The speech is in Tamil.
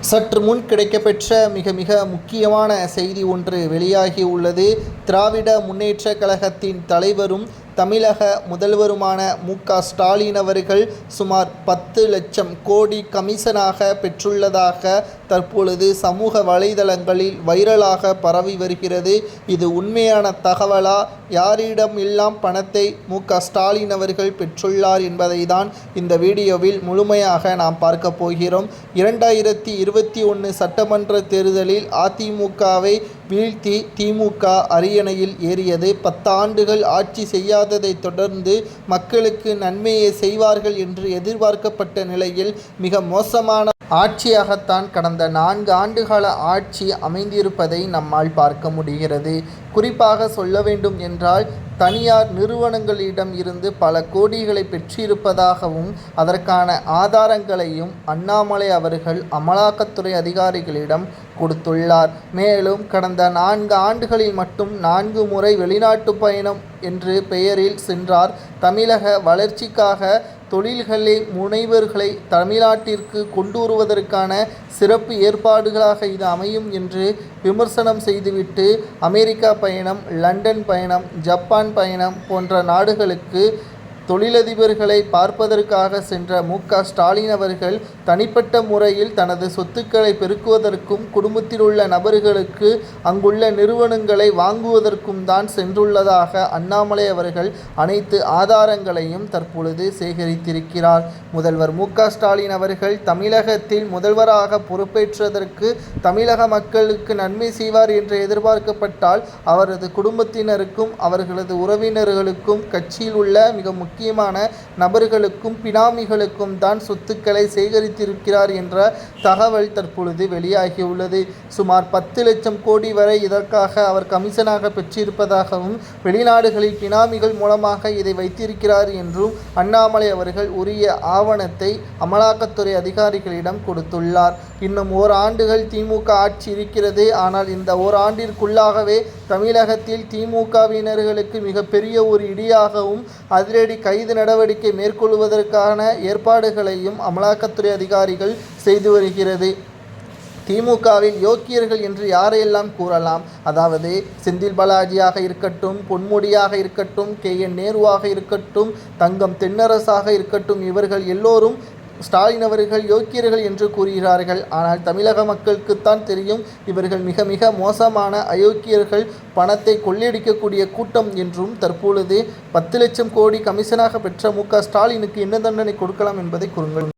சற்று முன் கிடைக்கப்பெற்ற மிக மிக முக்கியமான செய்தி ஒன்று வெளியாகி உள்ளது. திராவிட முன்னேற்ற கழகத்தின் தலைவரும் தமிழக முதல்வருமான மு.க.ஸ்டாலின் அவர்கள் சுமார் 10 லட்சம் கோடி கமிஷனாக பெற்றுள்ளதாக தற்பொழுது சமூக வலைதளங்களில் வைரலாக பரவி வருகிறது. இது உண்மையான தகவலா? யாரிடம் எல்லாம் பணத்தை மு.க.ஸ்டாலின் அவர்கள் பெற்றுள்ளார் என்பதை தான் இந்த வீடியோவில் முழுமையாக நாம் பார்க்க போகிறோம். 2021 சட்டமன்ற தேர்தலில் அதிமுகவை வீழ்த்தி திமுக அரியணையில் ஏறியது. 10 ஆண்டுகள் ஆட்சி செய்யாததை தொடர்ந்து மக்களுக்கு நன்மையை செய்வார்கள் என்று எதிர்பார்க்கப்பட்ட நிலையில் மிக மோசமான ஆட்சியாகத்தான் கடந்த 4 ஆண்டுகால ஆட்சி அமைந்திருப்பதை நம்மால் பார்க்க முடிகிறது. குறிப்பாக சொல்ல வேண்டும் என்றால் தனியார் நிறுவனங்களிடம் இருந்து பல கோடிகளை பெற்றிருப்பதாகவும் அதற்கான ஆதாரங்களையும் அண்ணாமலை அவர்கள் அமலாக்கத்துறை அதிகாரிகளிடம் கொடுத்துள்ளார். மேலும் கடந்த 4 ஆண்டுகளில் மட்டும் 4 முறை வெளிநாட்டு பயணம் என்று பெயரில் சென்றார். தமிழக வளர்ச்சிக்காக தொழில்களை முனைவர்களை தமிழ்நாட்டிற்கு கொண்டு வருவதற்கான சிறப்பு ஏற்பாடுகளாக இது அமையும் என்று விமர்சனம் செய்துவிட்டு அமெரிக்கா பயணம், லண்டன் பயணம், ஜப்பான் பயணம் போன்ற நாடுகளுக்கு தொழிலதிபர்களை பார்ப்பதற்காக சென்ற மு.க.ஸ்டாலின் அவர்கள் தனிப்பட்ட முறையில் தனது சொத்துக்களை பெருக்குவதற்கும் குடும்பத்தில் உள்ள நபர்களுக்கு அங்குள்ள நிறுவனங்களை வாங்குவதற்கும் தான் சென்றுள்ளதாக அண்ணாமலை அவர்கள் அனைத்து ஆதாரங்களையும் தற்பொழுது சேகரித்திருக்கிறார். முதல்வர் மு.க.ஸ்டாலின் அவர்கள் தமிழகத்தில் முதல்வராக பொறுப்பேற்றதற்கு தமிழக மக்களுக்கு நன்மை செய்வார் என்று எதிர்பார்க்கப்பட்டால் அவரது குடும்பத்தினருக்கும் அவர்களது உறவினர்களுக்கும் கட்சியில் உள்ள மிக முக்கியமான நபர்களுக்கும் பினாமிகளுக்கும் தான் சொத்துக்களை சேகரித்திருக்கிறார் என்ற தகவல் தற்பொழுது வெளியாகியுள்ளது. சுமார் 10 லட்சம் கோடி வரை இதற்காக அவர் கமிஷனாக பெற்றிருப்பதாகவும் வெளிநாடுகளில் பினாமிகள் மூலமாக இதை வைத்திருக்கிறார் என்றும் அண்ணாமலை அவர்கள் உரிய ஆவணத்தை அமலாக்கத்துறை அதிகாரிகளிடம் கொடுத்துள்ளார். இன்னும் ஓராண்டுகள் திமுக ஆட்சி இருக்கிறது. ஆனால் இந்த ஓராண்டிற்குள்ளாகவே தமிழகத்தில் திமுகவினர்களுக்கு மிகப்பெரிய ஒரு இடியாகவும் அதிரடி கைது நடவடிக்கை மேற்கொள்வதற்கான ஏற்பாடுகளையும் அமலாக்கத்துறை அதிகாரிகள் செய்து வருகிறது. திமுகவில் யோக்கியர்கள் என்று யாரையெல்லாம் கூறலாம்? அதாவது செந்தில் பாலாஜியாக இருக்கட்டும், பொன்முடியாக இருக்கட்டும், KN நேருவாக இருக்கட்டும், தங்கம் தென்னரசாக இருக்கட்டும், இவர்கள் எல்லோரும் ஸ்டாலின் அவர்கள் யோக்கியர்கள் என்று கூறுகிறார்கள். ஆனால் தமிழக மக்களுக்குத்தான் தெரியும் இவர்கள் மிக மிக மோசமான அயோக்கியர்கள், பணத்தை கொள்ளையடிக்கக்கூடிய கூட்டம் என்றும். தற்பொழுது 10 லட்சம் கோடி கமிஷனாக பெற்ற மு.க.ஸ்டாலினுக்கு என்ன தண்டனை கொடுக்கலாம் என்பதை கூறுங்கள்.